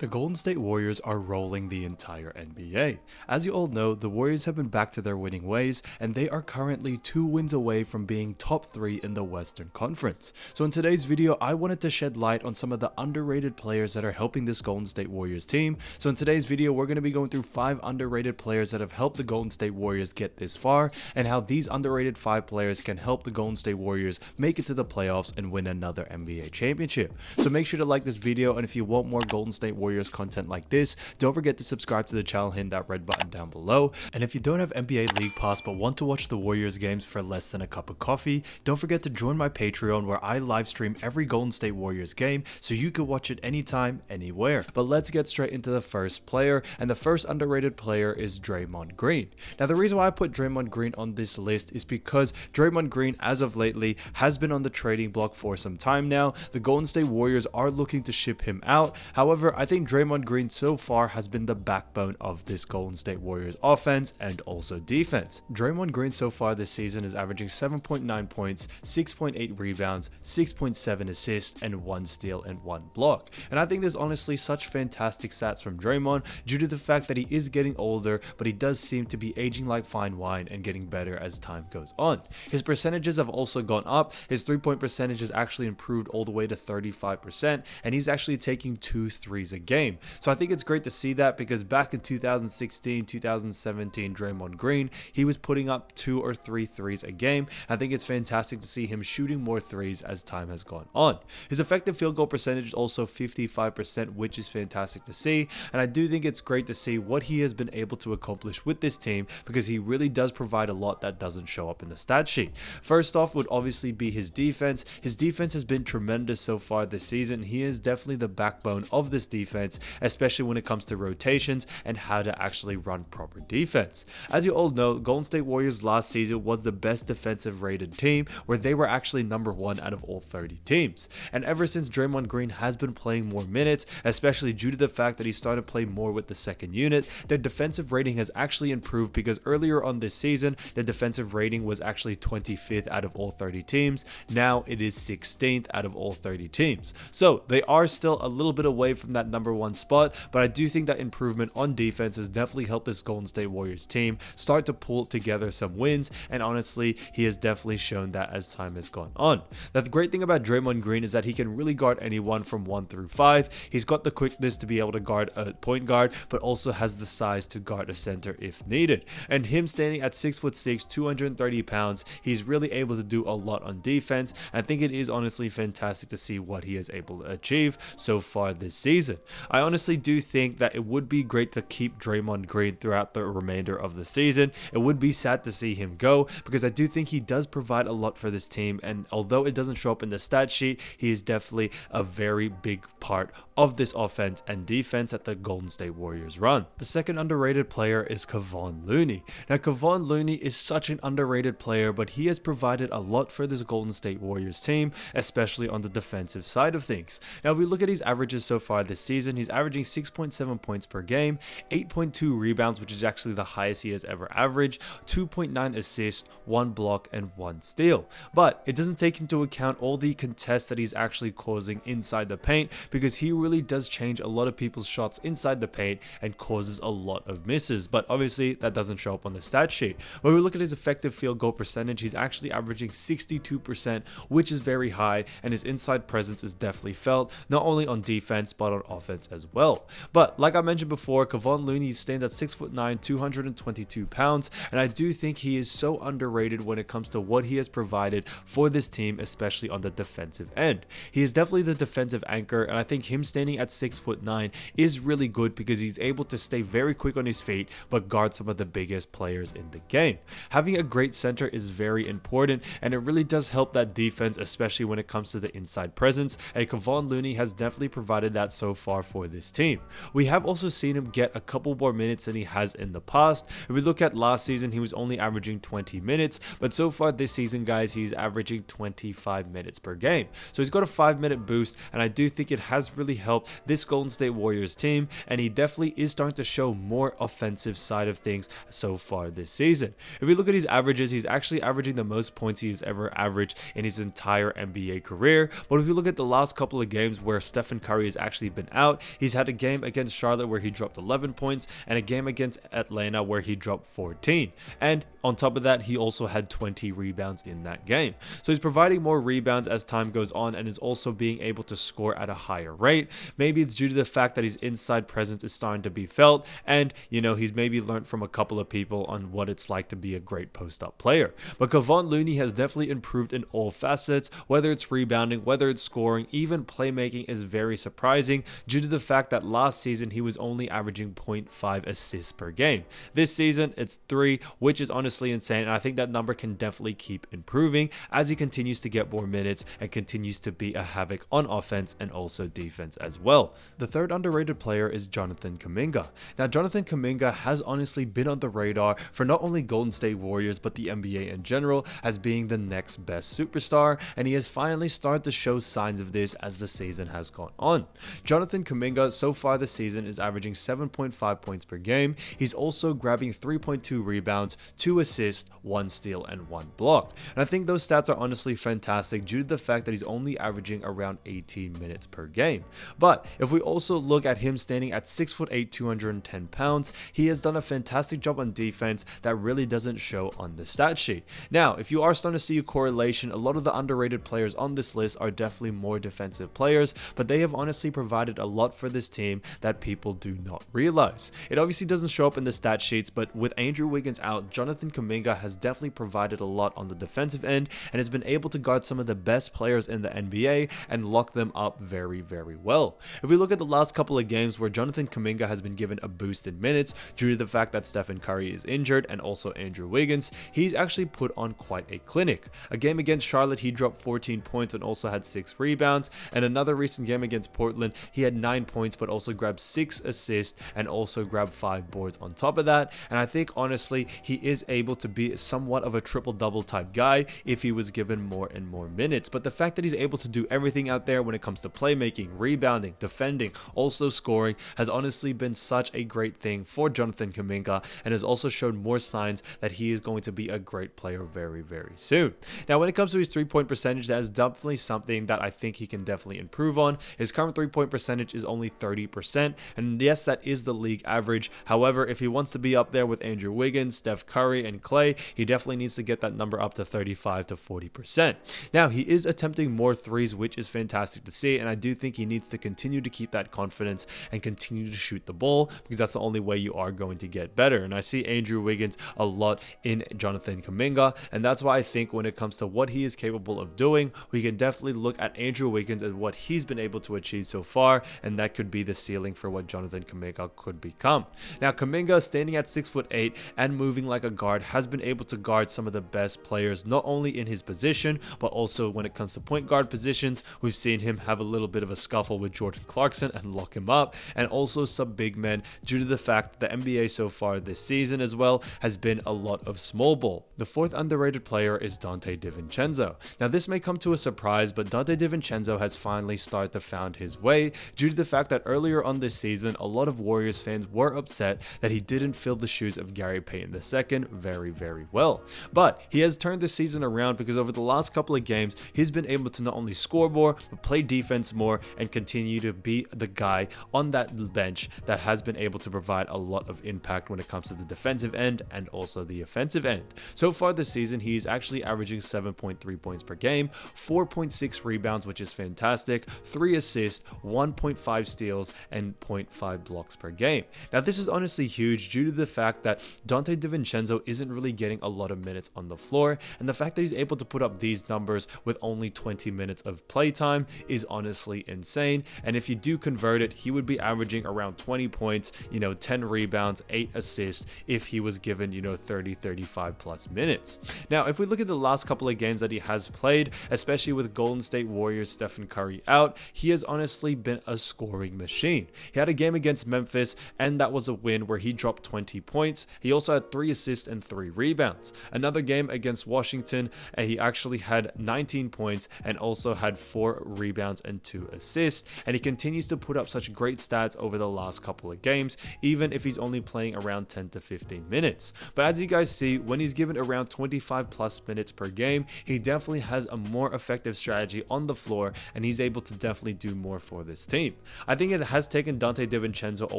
The Golden State Warriors are rolling the entire NBA. As you all know, the Warriors have been back to their winning ways, and they are currently 2 wins away from being top 3 in the Western Conference. So in today's video, I wanted to shed light on some of the underrated players that are helping this Golden State Warriors team. So in today's video, we're going to be going through 5 underrated players that have helped the Golden State Warriors get this far, and how these underrated 5 players can help the Golden State Warriors make it to the playoffs and win another NBA championship. So make sure to like this video, and if you want more Golden State Warriors content like this, don't forget to subscribe to the channel, hit that red button down below. And if you don't have NBA League Pass but want to watch the Warriors games for less than a cup of coffee, don't forget to join my Patreon where I live stream every Golden State Warriors game so you can watch it anytime, anywhere. But let's get straight into the first player, and the first underrated player is Draymond Green. Now the reason why I put Draymond Green on this list is because Draymond Green, as of lately, has been on the trading block for some time now. The Golden State Warriors are looking to ship him out. However, I think Draymond Green so far has been the backbone of this Golden State Warriors offense and also defense. Draymond Green so far this season is averaging 7.9 points, 6.8 rebounds, 6.7 assists, and 1 steal and 1 block. And I think there's honestly such fantastic stats from Draymond due to the fact that he is getting older, but he does seem to be aging like fine wine and getting better as time goes on. His percentages have also gone up. His 3-point percentage has actually improved all the way to 35%, and he's actually taking 2 threes a game. So I think it's great to see that, because back in 2016, 2017, Draymond Green, he was putting up 2 or 3 threes a game. I think it's fantastic to see him shooting more threes as time has gone on. His effective field goal percentage is also 55%, which is fantastic to see. And I do think it's great to see what he has been able to accomplish with this team, because he really does provide a lot that doesn't show up in the stat sheet. First off would obviously be his defense. His defense has been tremendous so far this season. He is definitely the backbone of this defense, especially when it comes to rotations and how to actually run proper defense. As you all know, Golden State Warriors last season was the best defensive rated team, where they were actually number 1 out of all 30 teams. And ever since Draymond Green has been playing more minutes, especially due to the fact that he started to play more with the second unit, their defensive rating has actually improved, because earlier on this season, the defensive rating was actually 25th out of all 30 teams. Now it is 16th out of all 30 teams. So they are still a little bit away from that number 1 spot, but I do think that improvement on defense has definitely helped this Golden State Warriors team start to pull together some wins, and honestly, he has definitely shown that as time has gone on. Now, the great thing about Draymond Green is that he can really guard anyone from 1 through 5. He's got the quickness to be able to guard a point guard, but also has the size to guard a center if needed. And him standing at 6'6", 230 pounds, he's really able to do a lot on defense. I think it is honestly fantastic to see what he is able to achieve so far this season. I honestly do think that it would be great to keep Draymond Green throughout the remainder of the season. It would be sad to see him go, because I do think he does provide a lot for this team, and although it doesn't show up in the stat sheet, he is definitely a very big part of this offense and defense that the Golden State Warriors run. The second underrated player is Kevon Looney. Now Kevon Looney is such an underrated player, but he has provided a lot for this Golden State Warriors team, especially on the defensive side of things. Now if we look at his averages so far this season, he's averaging 6.7 points per game, 8.2 rebounds, which is actually the highest he has ever averaged, 2.9 assists, 1 block, and 1 steal. But it doesn't take into account all the contests that he's actually causing inside the paint, because he really does change a lot of people's shots inside the paint and causes a lot of misses. But obviously that doesn't show up on the stat sheet. When we look at his effective field goal percentage, he's actually averaging 62%, which is very high, and his inside presence is definitely felt, not only on defense but on offense as well. But like I mentioned before, Kevon Looney stands at 6'9", 222 pounds, and I do think he is so underrated when it comes to what he has provided for this team, especially on the defensive end. He is definitely the defensive anchor, and I think him standing at 6'9" is really good, because he's able to stay very quick on his feet but guard some of the biggest players in the game. Having a great center is very important, and it really does help that defense, especially when it comes to the inside presence, and Kevon Looney has definitely provided that so far for this team. We have also seen him get a couple more minutes than he has in the past. If we look at last season, he was only averaging 20 minutes, but so far this season, guys, he's averaging 25 minutes per game. So he's got a 5-minute boost, and I do think it has really helped this Golden State Warriors team, and he definitely is starting to show more offensive side of things so far this season. If we look at his averages, he's actually averaging the most points he's ever averaged in his entire NBA career. But if we look at the last couple of games where Stephen Curry has actually been out, out, he's had a game against Charlotte where he dropped 11 points and a game against Atlanta where he dropped 14. And on top of that, he also had 20 rebounds in that game. So he's providing more rebounds as time goes on and is also being able to score at a higher rate. Maybe it's due to the fact that his inside presence is starting to be felt, and he's maybe learned from a couple of people on what it's like to be a great post-up player. But Kevon Looney has definitely improved in all facets, whether it's rebounding, whether it's scoring, even playmaking is very surprising due to the fact that last season he was only averaging 0.5 assists per game. This season it's 3, which is honestly insane, and I think that number can definitely keep improving as he continues to get more minutes and continues to be a havoc on offense and also defense as well. The third underrated player is Jonathan Kuminga. Now, Jonathan Kuminga has honestly been on the radar for not only Golden State Warriors but the NBA in general as being the next best superstar, and he has finally started to show signs of this as the season has gone on. Jonathan Kuminga so far this season is averaging 7.5 points per game. He's also grabbing 3.2 rebounds, 2 assists, 1 steal, and 1 block. And I think those stats are honestly fantastic due to the fact that he's only averaging around 18 minutes per game. But if we also look at him standing at 6'8", 210 pounds, he has done a fantastic job on defense that really doesn't show on the stat sheet. Now, if you are starting to see a correlation, a lot of the underrated players on this list are definitely more defensive players, but they have honestly provided a lot for this team that people do not realize. It obviously doesn't show up in the stat sheets, but with Andrew Wiggins out, Jonathan Kuminga has definitely provided a lot on the defensive end and has been able to guard some of the best players in the NBA and lock them up very, very well. If we look at the last couple of games where Jonathan Kuminga has been given a boost in minutes due to the fact that Stephen Curry is injured and also Andrew Wiggins, he's actually put on quite a clinic. A game against Charlotte, he dropped 14 points and also had 6 rebounds, and another recent game against Portland, he had 9 points but also grabbed 6 assists and also grabbed 5 boards on top of that. And I think honestly he is able to be somewhat of a triple-double type guy if he was given more and more minutes. But the fact that he's able to do everything out there when it comes to playmaking, rebounding, defending, also scoring has honestly been such a great thing for Jonathan Kuminga, and has also shown more signs that he is going to be a great player very, very soon. Now, when it comes to his 3-point percentage, that is definitely something that I think he can definitely improve on. His current 3-point percentage is only 30%, and yes, that is the league average. However, if he wants to be up there with Andrew Wiggins, Steph Curry, and Clay, he definitely needs to get that number up to 35 to 40%. Now, he is attempting more threes, which is fantastic to see, and I do think he needs to continue to keep that confidence and continue to shoot the ball, because that's the only way you are going to get better. And I see Andrew Wiggins a lot in Jonathan Kuminga, and that's why I think when it comes to what he is capable of doing, we can definitely look at Andrew Wiggins and what he's been able to achieve so far, and that could be the ceiling for what Jonathan Kuminga could become. Now, Kuminga, standing at 6'8" and moving like a guard, has been able to guard some of the best players, not only in his position, but also when it comes to point guard positions. We've seen him have a little bit of a scuffle with Jordan Clarkson and lock him up, and also some big men, due to the fact that the NBA so far this season as well has been a lot of small ball. The fourth underrated player is Donte DiVincenzo. Now, this may come to a surprise, but Donte DiVincenzo has finally started to find his way due to the fact that earlier on this season, a lot of Warriors fans were upset that he didn't fill the shoes of Gary Payton II very, very well. But he has turned the season around, because over the last couple of games, he's been able to not only score more, but play defense more and continue to be the guy on that bench that has been able to provide a lot of impact when it comes to the defensive end and also the offensive end. So far this season, he's actually averaging 7.3 points per game, 4.6 rebounds, which is fantastic, 3 assists, 1.5 steals, and 0.5 blocks per game. Now, this is honestly huge due to the fact that Donte DiVincenzo isn't really getting a lot of minutes on the floor, and the fact that he's able to put up these numbers with only 20 minutes of playtime is honestly insane. And if you do convert it, he would be averaging around 20 points, 10 rebounds, 8 assists if he was given, 30, 35 plus minutes. Now, if we look at the last couple of games that he has played, especially with Golden State Warriors Stephen Curry out, he has honestly been a scoring machine. He had a game against Memphis, and that was a win where he dropped 20 points. He also had 3 assists and 3 rebounds. Another game against Washington, and he actually had 19 points and also had 4 rebounds and 2 assists. And he continues to put up such great stats over the last couple of games, even if he's only playing around 10 to 15 minutes. But as you guys see, when he's given around 25 plus minutes per game, he definitely has a more effective strategy on the floor, and he's able to definitely do more for this team. I think it has taken Donte DiVincenzo a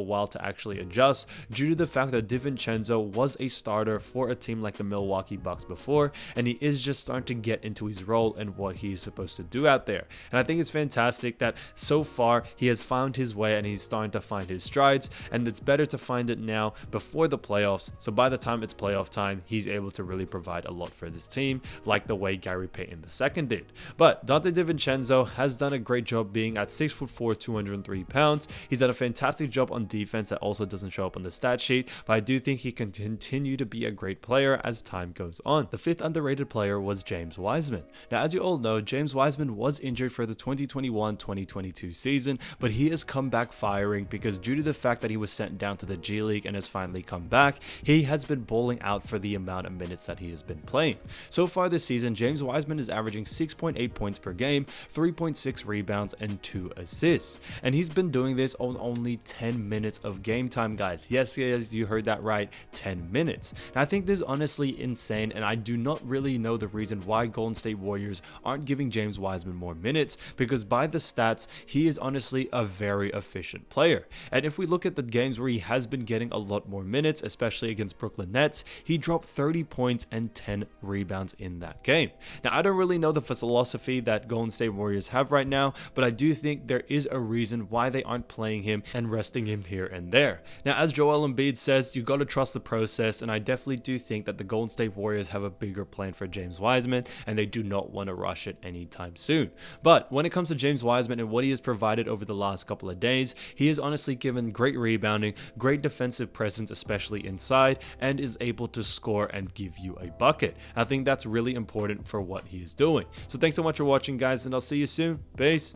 while to actually adjust due to the fact that DiVincenzo was a starter for a team like the Milwaukee Bucks before, and he is just starting to get into his role and what he's supposed to do out there. And I think it's fantastic that so far he has found his way and he's starting to find his strides, and it's better to find it now before the playoffs, so by the time it's playoff time he's able to really provide a lot for this team, like the way Gary Payton II did. But Donte DiVincenzo has done a great job being at 6'4", 203 pounds. He's done a fantastic job on defense that also doesn't show up on the stat sheet, but I do think he can continue to be a great player as time goes on. The fifth underrated player was James Wiseman. Now, as you all know, James Wiseman was injured for the 2021-2022 season, but he has come back firing because due to the fact that he was sent down to the G League and has finally come back, he has been balling out for the amount of minutes that he has been playing. So far this season, James Wiseman is averaging 6.8 points per game, 3.6 rebounds, and 2 assists. And he's been doing this on only 10 minutes of game time, guys. Yes, you heard that right, 10 minutes. Now, I think this is honestly insane, and I do not really know the reason why Golden State Warriors aren't giving James Wiseman more minutes, because by the stats, he is honestly a very efficient player. And if we look at the games where he has been getting a lot more minutes, especially against Brooklyn Nets, he dropped 30 points and 10 rebounds in that game. Now, I don't really know the philosophy that Golden State Warriors have right now, but I do think there is a reason why they aren't playing him and resting him here and there. Now, as Joel Embiid says, you got to trust the process, and I definitely do think that the Golden State Warriors have a bigger plan for James Wiseman, and they do not want to rush it anytime soon. But when it comes to James Wiseman and what he has provided over the last couple of days, he has honestly given great rebounding, great defensive presence, especially inside, and is able to score and give you a bucket. I think that's really important for what he is doing. So thanks so much for watching, guys, and I'll see you soon. Peace.